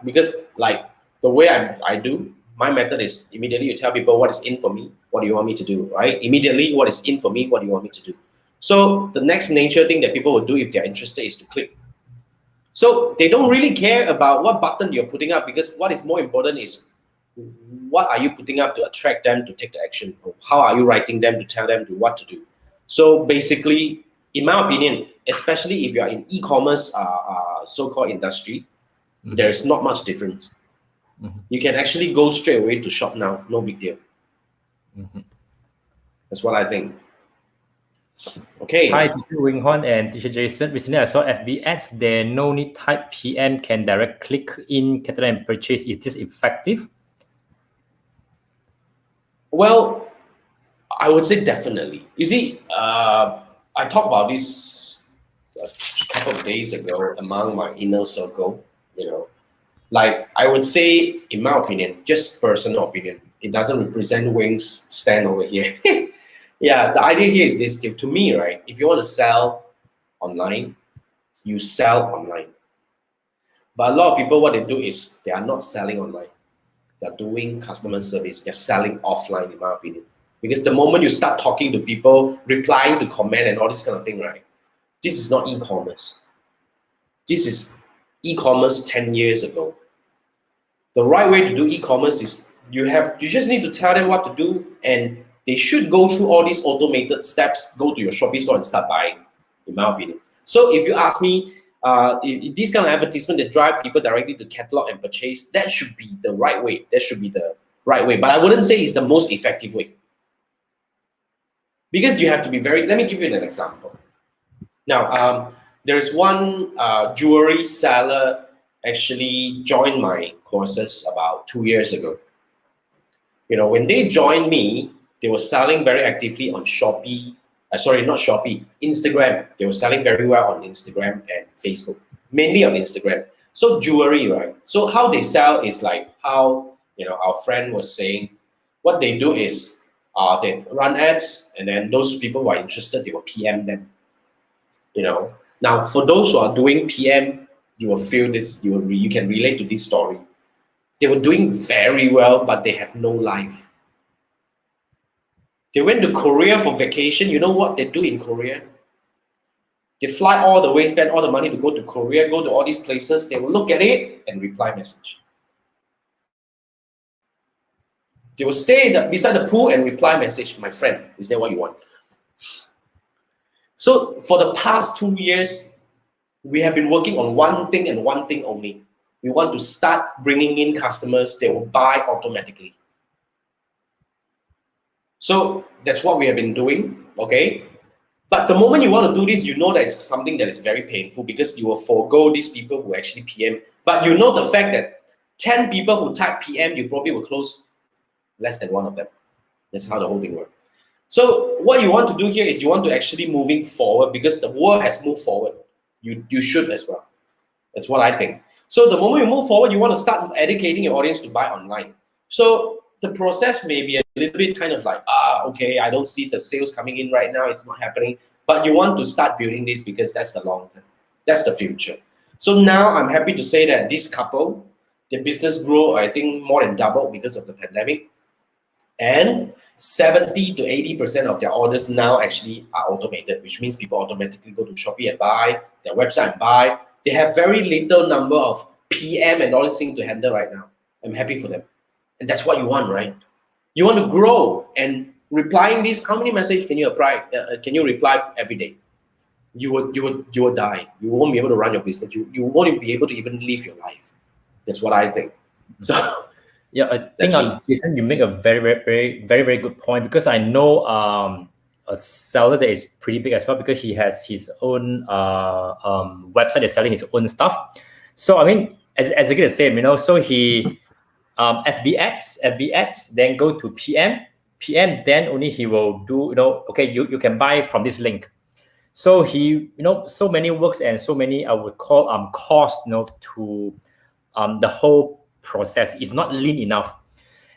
because like the way I do, my method is immediately you tell people what is in for me, what do you want me to do, right? Immediately, what is in for me, what do you want me to do? So the next nature thing that people will do if they're interested is to click. So they don't really care about what button you're putting up, because what is more important is what are you putting up to attract them to take the action? How are you writing them to tell them to what to do? So basically, in my opinion, especially if you are in e-commerce so-called industry, there is not much difference. You can actually go straight away to shop now, no big deal. That's what I think. Okay. Hi, Teacher Wing Hon and Teacher Jason. Recently, I saw FB ads. There no need type PM, can direct click in catalog and purchase. Is this effective? Well, I would say definitely. You see, I talked about this a couple of days ago among my inner circle. Like I would say, in my opinion, just personal opinion, it doesn't represent Wing's stand over here. Yeah, the idea here is this. To me, right, if you want to sell online, you sell online. But a lot of people, what they do is they are not selling online. They're doing customer service. They're selling offline, in my opinion. Because the moment you start talking to people, replying to comment and all this kind of thing, right, this is not e-commerce. This is e-commerce 10 years ago. The right way to do e-commerce is you just need to tell them what to do, and they should go through all these automated steps, go to your Shopee store and start buying, in my opinion. So if you ask me, if this kind of advertisement that drive people directly to catalog and purchase, that should be the right way. That should be the right way. But I wouldn't say it's the most effective way. Because you have to be let me give you an example. Now, there's one jewelry seller actually joined my courses about 2 years ago. When they joined me, they were selling very actively on Shopee. Sorry, not Shopee, Instagram. They were selling very well on Instagram and Facebook, mainly on Instagram. So jewelry, right? So how they sell is like how our friend was saying. What they do is they run ads, and then those people who are interested, they will PM them. Now for those who are doing PM, you will feel this. You can relate to this story. They were doing very well, but they have no life. They went to Korea for vacation. You know what they do in Korea? They fly all the way, spend all the money to go to Korea, go to all these places. They will look at it and reply message. They will stay beside the pool and reply message, my friend, is that what you want? So for the past 2 years, we have been working on one thing and one thing only. We want to start bringing in customers. They will buy automatically. So that's what we have been doing, okay? But the moment you want to do this, you know that it's something that is very painful, because you will forego these people who actually PM. But you know the fact that 10 people who type PM, you probably will close less than one of them. That's how the whole thing works. So what you want to do here is you want to actually moving forward, because the world has moved forward. You should as well. That's what I think. So the moment you move forward, you want to start educating your audience to buy online. So the process may be a little bit kind of like, okay, I don't see the sales coming in right now. It's not happening. But you want to start building this, because that's the long term. That's the future. So now I'm happy to say that this couple, their business grew, I think, more than double because of the pandemic. And 70 to 80% of their orders now actually are automated, which means people automatically go to Shopee and buy, their website and buy. They have very little number of PM and all these things to handle right now. I'm happy for them. And that's what you want, right? You want to grow, and replying this, how many messages can you apply? Can you reply every day? You will die. You won't be able to run your business. You won't be able to even live your life. That's what I think. So yeah, I think Jason, you make a very good point, because I know a seller that is pretty big as well, because he has his own website that's selling his own stuff. So I mean, exactly the same, so he FB ads, then go to PM PM, then only he will do, okay, you can buy from this link. So he, so many works and so many, I would call cost, to the whole process is not lean enough.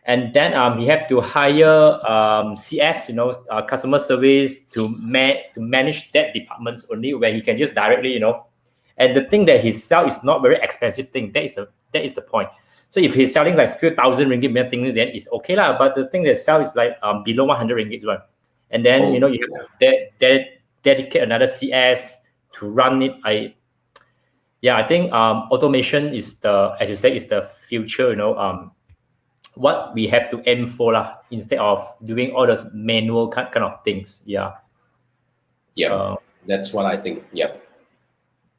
And then he have to hire CS, customer service to manage that departments only, where he can just directly, and the thing that he sell is not very expensive thing. That is the point. So if he's selling like few thousand ringgit things, then it's okay lah. But the thing that sell is like below 100 ringgit one, and then you have to dedicate another CS to run it. I think automation is as you say, is the future. What we have to aim for lah, instead of doing all those manual kind of things. That's what I think.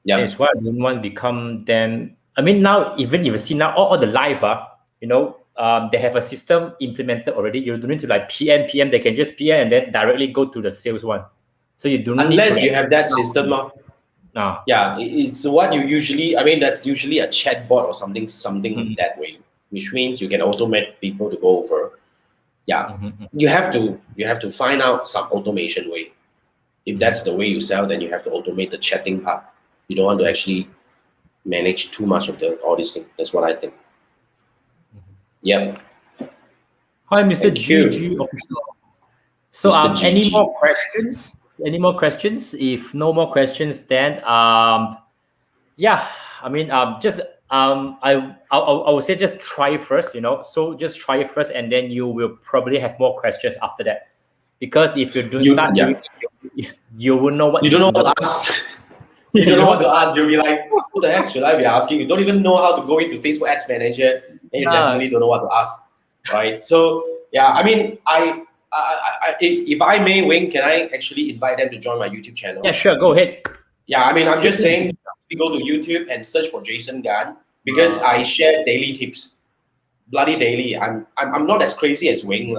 That's why I don't want to become them. I mean, now even if you see now all the live they have a system implemented already. You don't need to like PM. They can just PM and then directly go to the sales one. So you don't unless you have that system. No. Yeah, it's what you usually. I mean, that's usually a chatbot or something that way, which means you can automate people to go over. You have to find out some automation way. If that's the way you sell, then you have to automate the chatting part. You don't want to actually manage too much of all these things. That's what I think. Yep. Hi, Mr. GG official. So any more questions? Any more questions? If no more questions, then I mean just I would say just try it first, So just try it first, and then you will probably have more questions after that. Because if you don't start doing it, you will know what you don't know what to ask. You don't know what to ask. You'll be like, what the heck should I be asking? You don't even know how to go into Facebook Ads Manager, and you definitely don't know what to ask, right? So I mean, if I may, Wing, can I actually invite them to join my YouTube channel? Yeah, sure. Go ahead. Yeah, I mean, I'm just saying, you go to YouTube and search for Jason Gan, because I share daily tips, bloody daily. I'm not as crazy as Wing,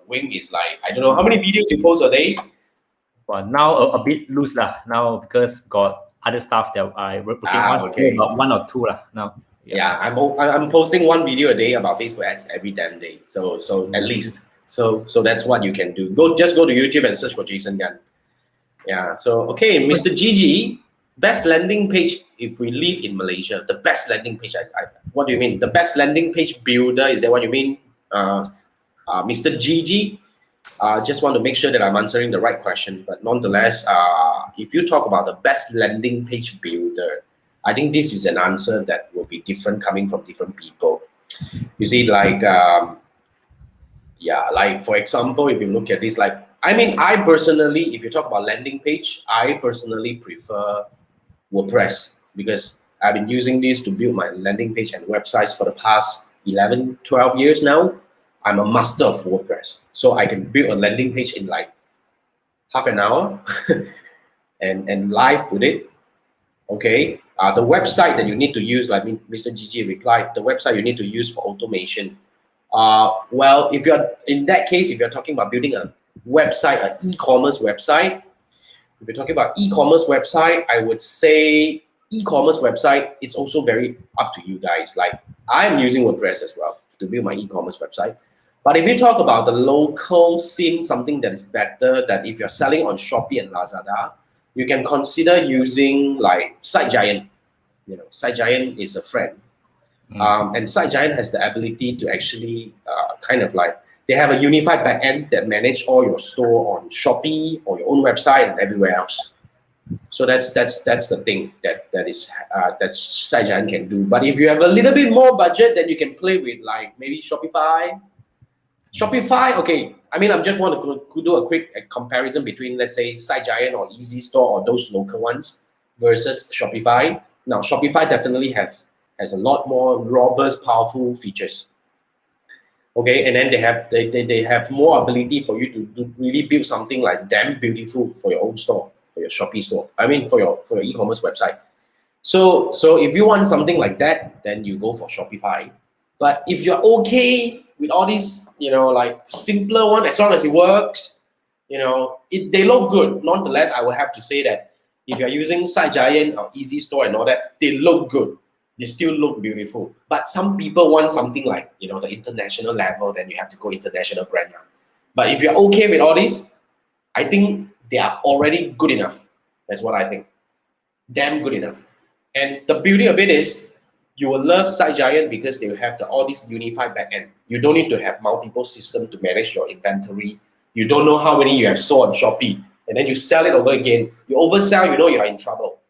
Wing is like, I don't know how many videos you post a day. Well, now a bit loose lah. Now because got other stuff that I working on. Okay. So about 1 or 2 lah now. Yeah, I'm posting 1 video a day about Facebook ads every damn day. So at least. So that's what you can do. Just go to YouTube and search for Jason Gan. Yeah. So okay, Mr. GG, best landing page if we live in Malaysia. The best landing page. What do you mean? The best landing page builder, is that what you mean? Mr. GG? Just want to make sure that I'm answering the right question. But nonetheless, if you talk about the best landing page builder, I think this is an answer that will be different coming from different people. You see, like, like for example, if you look at this, like, I mean, I personally, if you talk about landing page, I personally prefer WordPress, because I've been using this to build my landing page and websites for the past 11, 12 years now. I'm a master of WordPress. So I can build a landing page in like half an hour and live with it. Okay. The website that you need to use, like Mr. GG replied, the website you need to use for automation. Well, if you're in that case, if you're talking about building a website, an e-commerce website, if you're talking about e-commerce website, I would say e-commerce website, it's also very up to you guys. Like, I'm using WordPress as well to build my e-commerce website. But if you talk about the local scene, something that is better, that if you're selling on Shopee and Lazada, you can consider using like SiteGiant. SiteGiant is a friend. And SiteGiant has the ability to actually kind of like, they have a unified backend that manage all your store on Shopee or your own website and everywhere else. So that's the thing that SiteGiant can do. But if you have a little bit more budget, then you can play with like maybe Shopify. Okay. I mean, I just want to do a quick comparison between, let's say, SiteGiant or Easy Store or those local ones versus Shopify. Now, Shopify definitely has a lot more robust, powerful features. Okay, and then they have more ability for you to really build something like damn beautiful for your own store, for your Shopee store. I mean, for your e-commerce website. So if you want something like that, then you go for Shopify. But if you're okay with all these, like simpler one, as long as it works, they look good. Nonetheless, I will have to say that if you're using SiteGiant or Easy Store and all that, they look good. They still look beautiful. But some people want something like, the international level, then you have to go international brand now. But if you're okay with all this, I think they are already good enough. That's what I think. Damn good enough. And the beauty of it is you will love SiteGiant because they will have all this unified backend. You don't need to have multiple systems to manage your inventory. You don't know how many you have sold on Shopee. And then you sell it over again. You oversell, you know you're in trouble.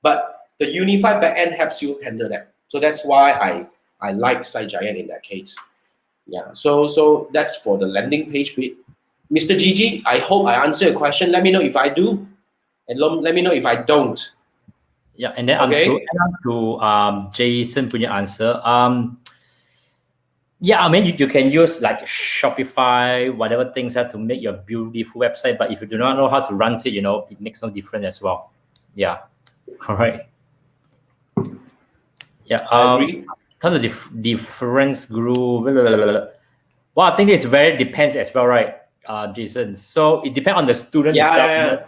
But the unified backend helps you handle that. So that's why I like SiteGiant in that case. Yeah, so that's for the landing page bit. Mr. Gigi, I hope I answer your question. Let me know if I do, and let me know if I don't. Yeah, and then Okay. to Jason punya answer. Yeah, I mean you can use like Shopify, whatever things to make your beautiful website. But if you do not know how to run it, it makes no difference as well. Yeah, all right. Yeah, I agree. kind of difference group. Well, I think it's very depends as well, right, Jason? So it depends on the student itself. Yeah.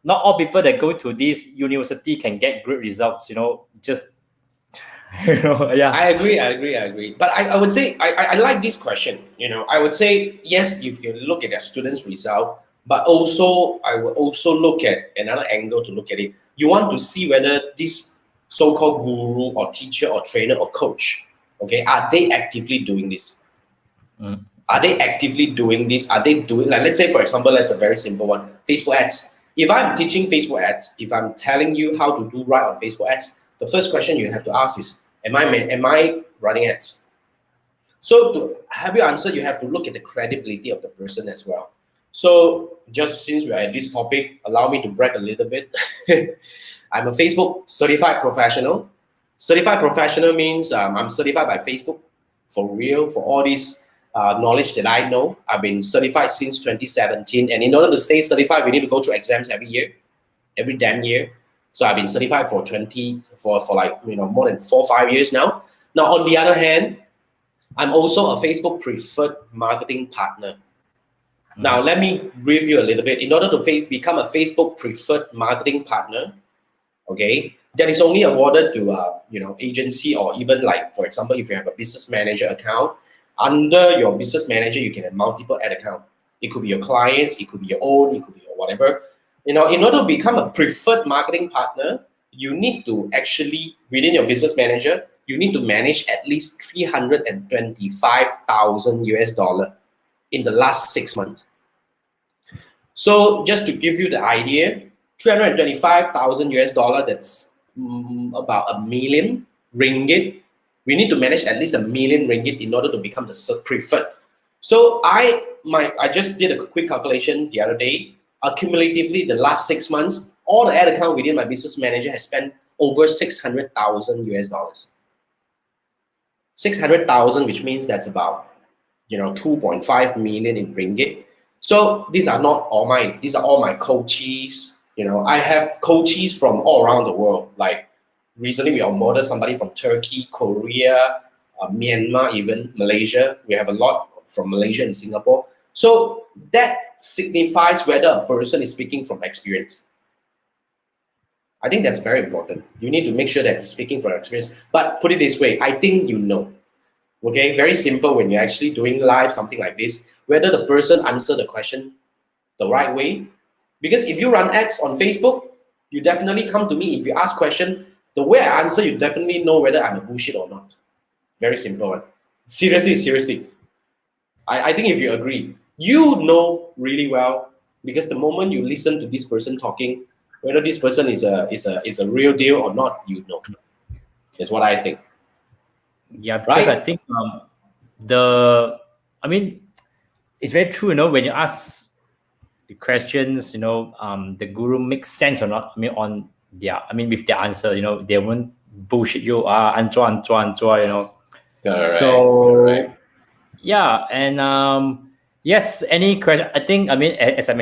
Not all people that go to this university can get great results. Just yeah. I agree. But I would say I like this question. I would say yes, if you look at a student's result, but also I would also look at another angle to look at it. You want to see whether this so-called guru or teacher or trainer or coach, okay, are they actively doing this? Are they actively doing this? Are they doing, like, let's say, for example, that's a very simple one, Facebook ads. If I'm teaching Facebook ads, if I'm telling you how to do right on Facebook ads, the first question you have to ask is, am I running ads? So to have your answer, you have to look at the credibility of the person as well. So just since we are at this topic, allow me to brag a little bit. I'm a Facebook certified professional. Certified professional means I'm certified by Facebook for real, for all this knowledge that I know. I've been certified since 2017. And in order to stay certified, we need to go through exams every year, every damn year. So I've been certified for like more than 4 or 5 years now. Now, on the other hand, I'm also a Facebook preferred marketing partner. Now, let me review a little bit. In order to become a Facebook preferred marketing partner, okay, that is only awarded to agency, or even, like, for example, if you have a business manager account, under your business manager, you can have multiple ad account. It could be your clients, it could be your own, it could be your whatever. In order to become a preferred marketing partner, you need to actually, within your business manager, you need to manage at least $325,000 in the last 6 months. So just to give you the idea, $325,000, that's about $1 million ringgit. We need to manage at least $1 million ringgit in order to become the preferred. So I just did a quick calculation the other day. Accumulatively, the last 6 months, all the ad account within my business manager has spent over $600,000. 600,000, which means that's about 2.5 million in ringgit. So these are not all mine. These are all my coaches. I have coaches from all around the world. Like recently, we onboarded somebody from Turkey, Korea, Myanmar, even Malaysia. We have a lot from Malaysia and Singapore. So that signifies whether a person is speaking from experience. I think that's very important. You need to make sure that he's speaking from experience. But put it this way, I think okay, very simple when you're actually doing live, something like this, whether the person answer the question the right way. Because if you run ads on Facebook, you definitely come to me. If you ask question, the way I answer, you definitely know whether I'm a bullshit or not. Very simple one. Seriously. I think if you agree, you know really well, because the moment you listen to this person talking, whether this person is a real deal or not, is what I think. Yeah, because right? I think it's very true. When you ask the questions, the guru makes sense or not. With their answer, they won't bullshit you. Correct. Correct. Yeah, and yes, any question? I think as I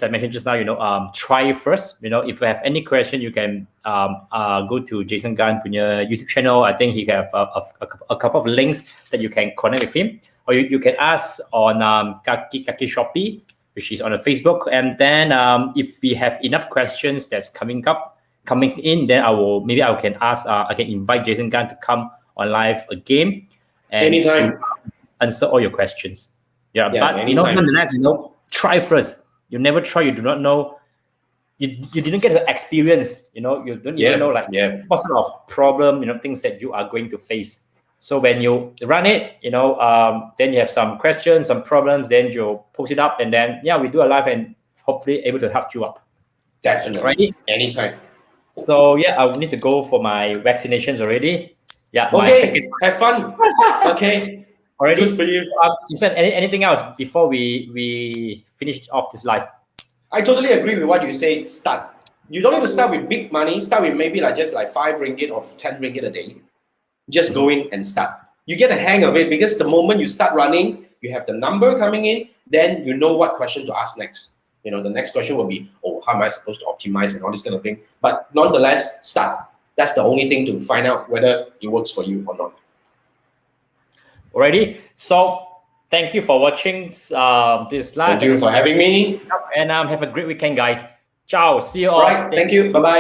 mentioned just now, try first. If you have any question, you can go to Jason Gan punya YouTube channel. I think he have a couple of links that you can connect with him, or you can ask on Kaki Shopee, which is on the Facebook. And then if we have enough questions that's coming in, then I can invite Jason Gan to come on live again and anytime to answer all your questions. Yeah, but anytime. nonetheless, try first. You never try, you do not know. You didn't get the experience. You don't even know what sort of problem, things that you are going to face. So when you run it, then you have some questions, some problems, then you post it up, and then we do a live and hopefully able to help you up. Definitely. Right? Anytime. So I need to go for my vaccinations already. Yeah. Okay. Have fun. Okay. Already. Good for you. Anything else before we finish off this live? I totally agree with what you say. Start. You don't need to start with big money. Start with maybe just 5 ringgit or 10 ringgit a day. Just go in and start. You get a hang of it because the moment you start running, you have the number coming in, then you know what question to ask next. The next question will be, how am I supposed to optimize and all this kind of thing. But nonetheless, start. That's the only thing to find out whether it works for you or not. Alrighty. So thank you for watching this live. Thank you for having me. And have a great weekend, guys. Ciao. See you all. Right. Thank you. Bye-bye.